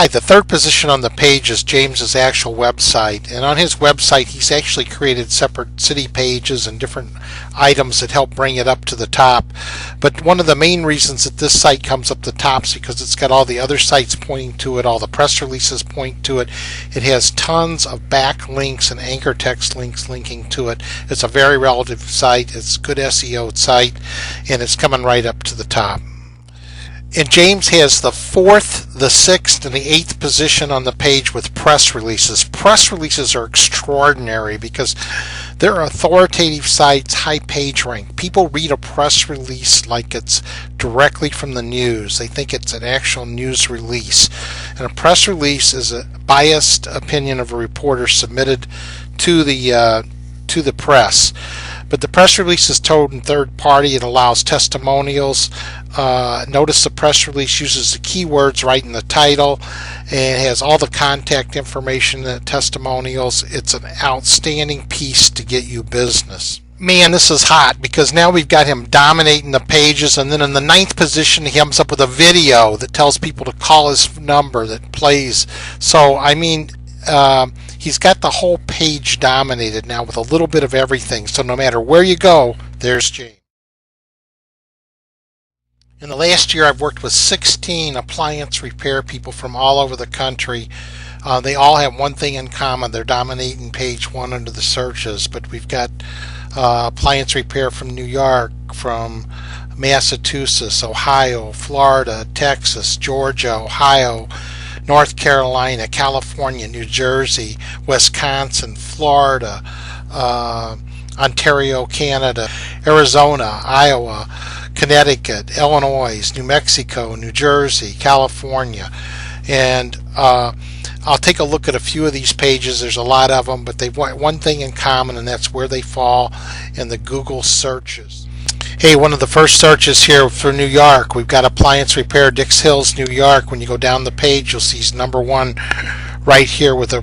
Hi, the third position on the page is James's actual website, and on his website he's actually created separate city pages and different items that help bring it up to the top. But one of the main reasons that this site comes up the top is because it's got all the other sites pointing to it, all the press releases point to it. It has tons of backlinks and anchor text links linking to it. It's a very relative site, it's a good SEO site, and it's coming right up to the top. And James has the 4th, the 6th, and the 8th position on the page with press releases. Press releases are extraordinary because they're authoritative sites, high page rank. People read a press release like it's directly from the news. They think it's an actual news release. And a press release is a biased opinion of a reporter submitted to the press. But the press release is told in third party. It allows testimonials. Notice the press release uses the keywords right in the title and has all the contact information and testimonials. It's an outstanding piece to get you business. Man, this is hot because now we've got him dominating the pages, and then in the 9th position he comes up with a video that tells people to call his number that plays. So I mean, he's got the whole page dominated now with a little bit of everything. So no matter where you go, there's James. In the last year, I've worked with 16 appliance repair people from all over the country. They all have one thing in common. They're dominating page 1 under the searches. But we've got appliance repair from New York, from Massachusetts, Ohio, Florida, Texas, Georgia, Ohio, North Carolina, California, New Jersey, Wisconsin, Florida, Ontario, Canada, Arizona, Iowa, Connecticut, Illinois, New Mexico, New Jersey, California. And I'll take a look at a few of these pages. There's a lot of them, but they've one thing in common, and that's where they fall in the Google searches. Hey, one of the first searches here for New York, we've got appliance repair, Dix Hills, New York. When you go down the page, you'll see he's number 1 right here with a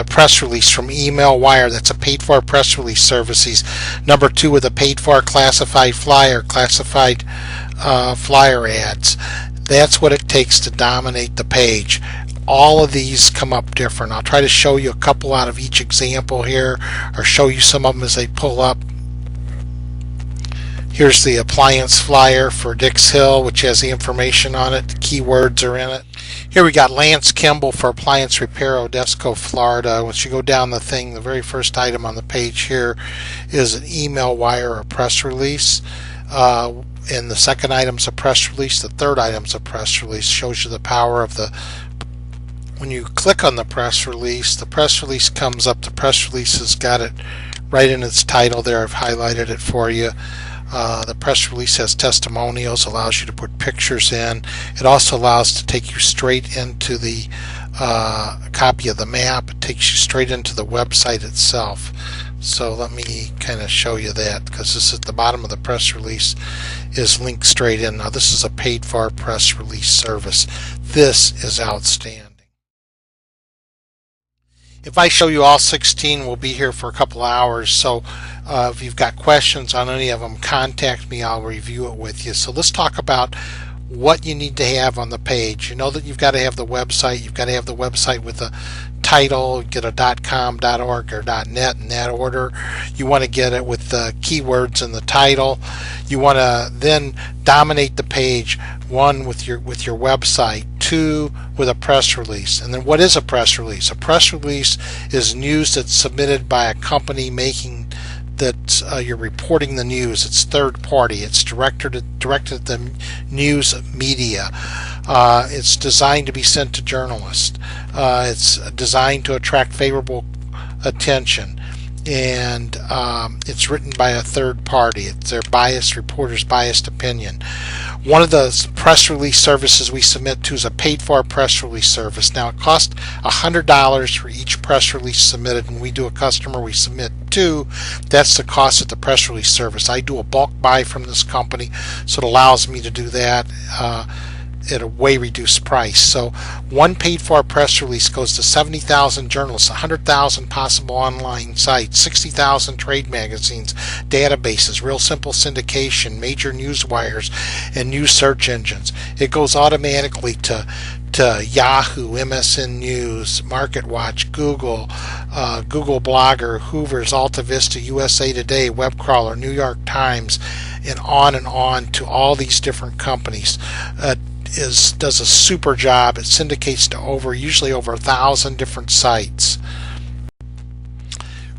press release from Emailwire. That's a paid-for press release service. He's number 2 with a paid-for classified flyer ads. That's what it takes to dominate the page. All of these come up different. I'll try to show you a couple out of each example here, or show you some of them as they pull up. Here's the appliance flyer for Dix Hill, which has the information on it. The keywords are in it. Here we got Lance Kimball for appliance repair, Odesco, Florida. Once you go down the thing, the very first item on the page here is an Emailwire or press release. And the second item's a press release. The third item's a press release. Shows you the power of the... When you click on the press release comes up. The press release has got it right in its title there. I've highlighted it for you. The press release has testimonials, allows you to put pictures in. It also allows to take you straight into the copy of the map. It takes you straight into the website itself. So let me kind of show you that, because this is the bottom of the press release is linked straight in. Now this is a paid-for press release service. This is outstanding. If I show you all 16, we'll be here for a couple hours. So if you've got questions on any of them, contact me. I'll review it with you. So let's talk about what you need to have on the page. You know that you've got to have the website. You've got to have the website with a title. Get a .com, .org, or .net in that order. You want to get it with the keywords in the title. You want to then dominate the page. 1, with your website. 2, with a press release. And then what is a press release? A press release is news that's submitted by a company making that you're reporting the news. It's third party. It's directed at the news media. It's designed to be sent to journalists. It's designed to attract favorable attention. And it's written by a third party. It's their reporter's biased opinion. One of the press release services we submit to is a paid-for press release service. Now it costs $100 for each press release submitted. When we do a customer we submit to, that's the cost of the press release service. I do a bulk buy from this company, so it allows me to do that at a way reduced price. So one paid-for press release goes to 70,000 journalists, 100,000 possible online sites, 60,000 trade magazines, databases, real simple syndication, major news wires, and news search engines. It goes automatically to to Yahoo, MSN News, MarketWatch, Google, Google Blogger, Hoover's, Alta Vista, USA Today, Webcrawler, New York Times, and on to all these different companies. Does a super job. It syndicates to usually over 1,000 different sites.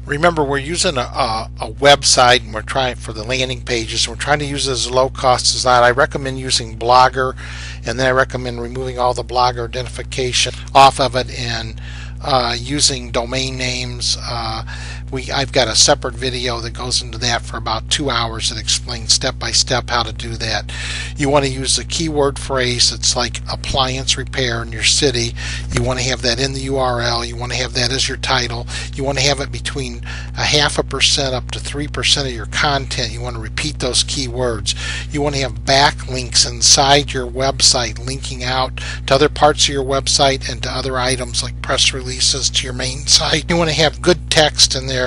Remember, we're using a website, and we're trying for the landing pages. We're trying to use it as low cost as that. I recommend using Blogger, and then I recommend removing all the Blogger identification off of it and using domain names. I've got a separate video that goes into that for about 2 hours that explains step by step how to do that. You want to use the keyword phrase that's like appliance repair in your city. You want to have that in the URL. You want to have that as your title. You want to have it between 0.5% up to 3% of your content. You want to repeat those keywords. You want to have backlinks inside your website linking out to other parts of your website and to other items like press releases to your main site. You want to have good text in there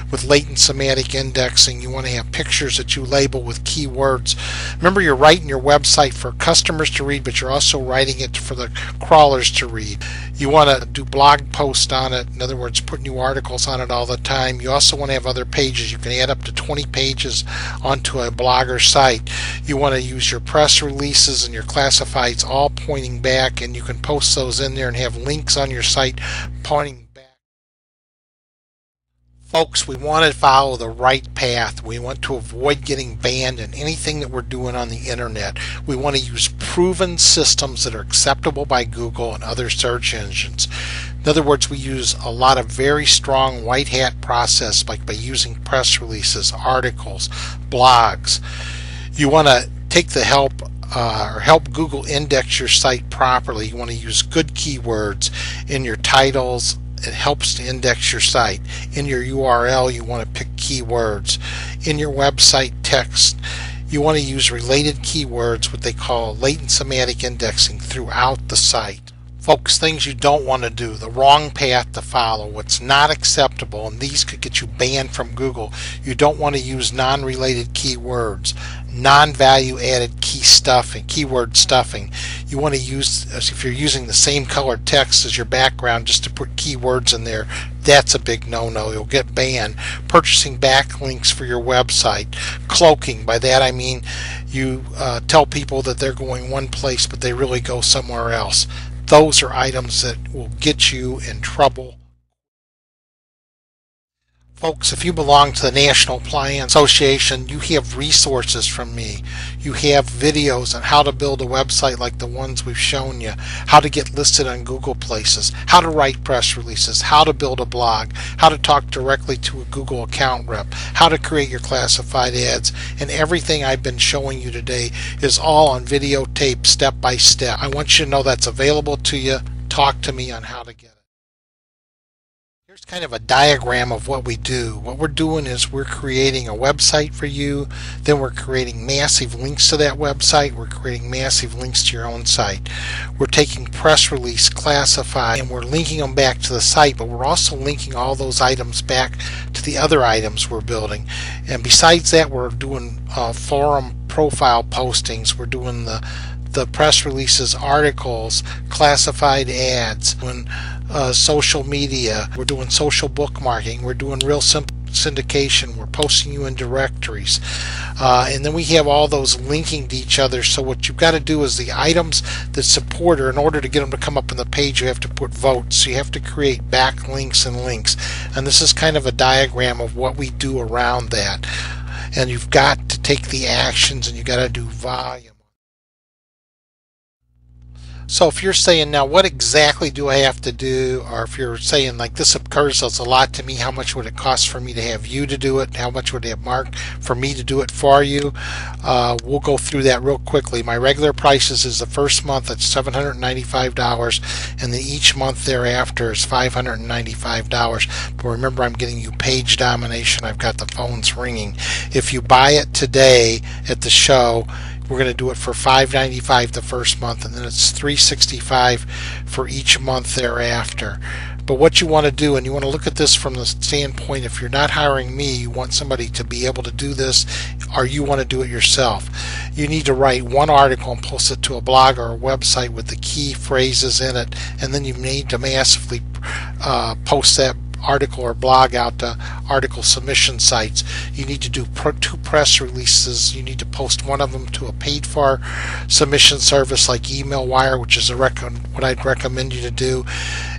with latent semantic indexing. You want to have pictures that you label with keywords. Remember, you're writing your website for customers to read, but you're also writing it for the crawlers to read. You want to do blog posts on it. In other words, put new articles on it all the time. You also want to have other pages. You can add up to 20 pages onto a Blogger site. You want to use your press releases and your classifieds all pointing back, and you can post those in there and have links on your site pointing back. Folks, we want to follow the right path. We want to avoid getting banned in anything that we're doing on the internet. We want to use proven systems that are acceptable by Google and other search engines. In other words, we use a lot of very strong white hat process, like by using press releases, articles, blogs. You want to take the help Google index your site properly. You want to use good keywords in your titles. It helps to index your site. In your URL, you want to pick keywords. In your website text, you want to use related keywords, what they call latent semantic indexing, throughout the site. Folks, things you don't want to do, the wrong path to follow, what's not acceptable, and these could get you banned from Google. You don't want to use non-related keywords, non-value added keyword stuffing. You want to use, if you're using the same colored text as your background just to put keywords in there, that's a big no-no. You'll get banned. Purchasing backlinks for your website. Cloaking, by that I mean you tell people that they're going one place but they really go somewhere else. Those are items that will get you in trouble. Folks, if you belong to the National Appliance Association, you have resources from me. You have videos on how to build a website like the ones we've shown you, how to get listed on Google Places, how to write press releases, how to build a blog, how to talk directly to a Google account rep, how to create your classified ads, and everything I've been showing you today is all on videotape step by step. I want you to know that's available to you. Talk to me on how to get it. Here's kind of a diagram of what we do. What we're doing is we're creating a website for you, then we're creating massive links to that website, we're creating massive links to your own site. We're taking press release, classify, and we're linking them back to the site, but we're also linking all those items back to the other items we're building. And besides that, we're doing forum profile postings, we're doing the press releases, articles, classified ads, social media, we're doing social bookmarking, we're doing real simple syndication, we're posting you in directories, and then we have all those linking to each other. So what you've got to do is the items that support, or in order to get them to come up on the page, you have to put votes. So you have to create backlinks and links, and this is kind of a diagram of what we do around that. And you've got to take the actions, and you've got to do volume. So if you're saying, now what exactly do I have to do, or if you're saying like this occurs a lot to me, how much would it cost for me to have you to do it? How much would it have Mark for me to do it for you? We'll go through that real quickly. My regular prices is the first month at $795, and then each month thereafter is $595. But remember, I'm getting you page domination. I've got the phones ringing. If you buy it today at the show, we're going to do it for $595 the first month, and then it's $365 for each month thereafter. But what you want to do, and you want to look at this from the standpoint, if you're not hiring me, you want somebody to be able to do this, or you want to do it yourself. You need to write one article and post it to a blog or a website with the key phrases in it, and then you need to massively post that article or blog out to article submission sites. You need to do 2 press releases. You need to post one of them to a paid for submission service like EmailWire, which is what I'd recommend you to do,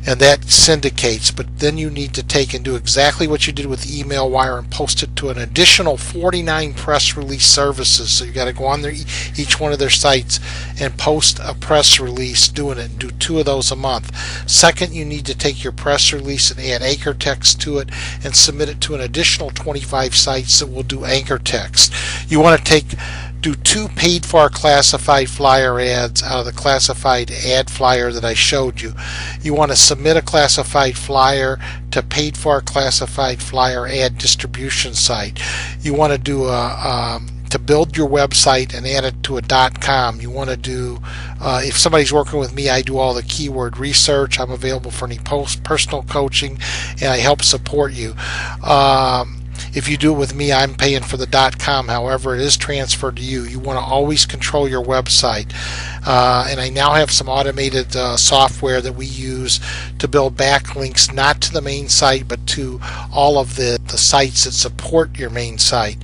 and that syndicates. But then you need to take and do exactly what you did with EmailWire and post it to an additional 49 press release services. So you got to go on each one of their sites and post a press release doing it, and do 2 of those a month. Second, you need to take your press release and add anchor text to it and submit it to an additional 25 sites that will do anchor text. You want to do 2 paid for classified flyer ads out of the classified ad flyer that I showed you. You want to submit a classified flyer to paid for classified flyer ad distribution site. You want to do to build your website and add it to a .com. You want to do, if somebody's working with me, I do all the keyword research. I'm available for any personal coaching, and I help support you. If you do it with me, I'm paying for the .com. However, it is transferred to you. You want to always control your website. And I now have some automated software that we use to build backlinks, not to the main site, but to all of the sites that support your main site.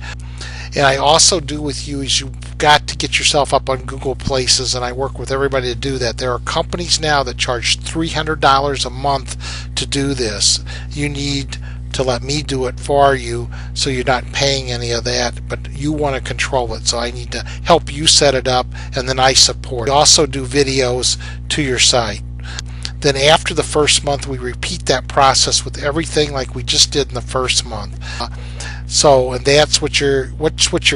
And I also do with you is you've got to get yourself up on Google Places, and I work with everybody to do that. There are companies now that charge $300 a month to do this. You need to let me do it for you, so you're not paying any of that, but you want to control it. So I need to help you set it up, and then I support. We also do videos to your site. Then after the first month, we repeat that process with everything like we just did in the first month. And that's what you're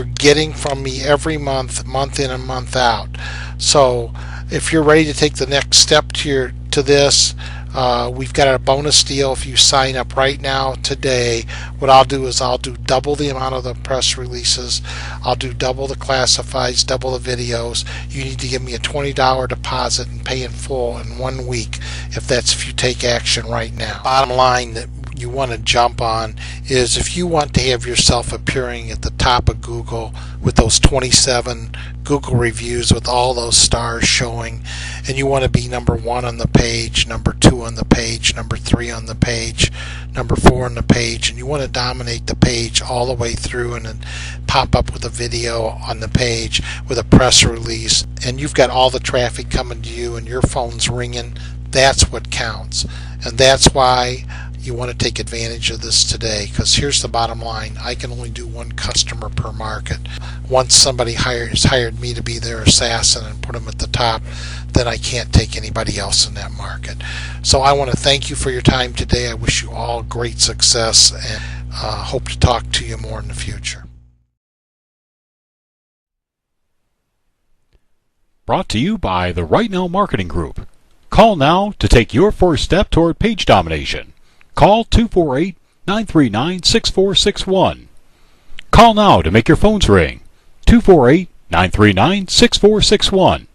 getting from me every month, month in and month out. So if you're ready to take the next step to this, we've got a bonus deal. If you sign up right now today, what I'll do is I'll do double the amount of the press releases. I'll do double the classifieds, double the videos. You need to give me a $20 deposit and pay in full in 1 week if you take action right now. Bottom line that you want to jump on is if you want to have yourself appearing at the top of Google with those 27 Google reviews with all those stars showing, and you want to be number 1 on the page, number 2 on the page, number 3 on the page, number 4 on the page, and you want to dominate the page all the way through and then pop up with a video on the page with a press release, and you've got all the traffic coming to you and your phone's ringing, that's what counts. And that's why you want to take advantage of this today, because here's the bottom line. I can only do 1 customer per market. Once somebody has hired me to be their assassin and put them at the top, then I can't take anybody else in that market. So I want to thank you for your time today. I wish you all great success, and hope to talk to you more in the future. Brought to you by the Right Now Marketing Group. Call now to take your first step toward page domination. Call 248-939-6461. Call now to make your phones ring. 248-939-6461.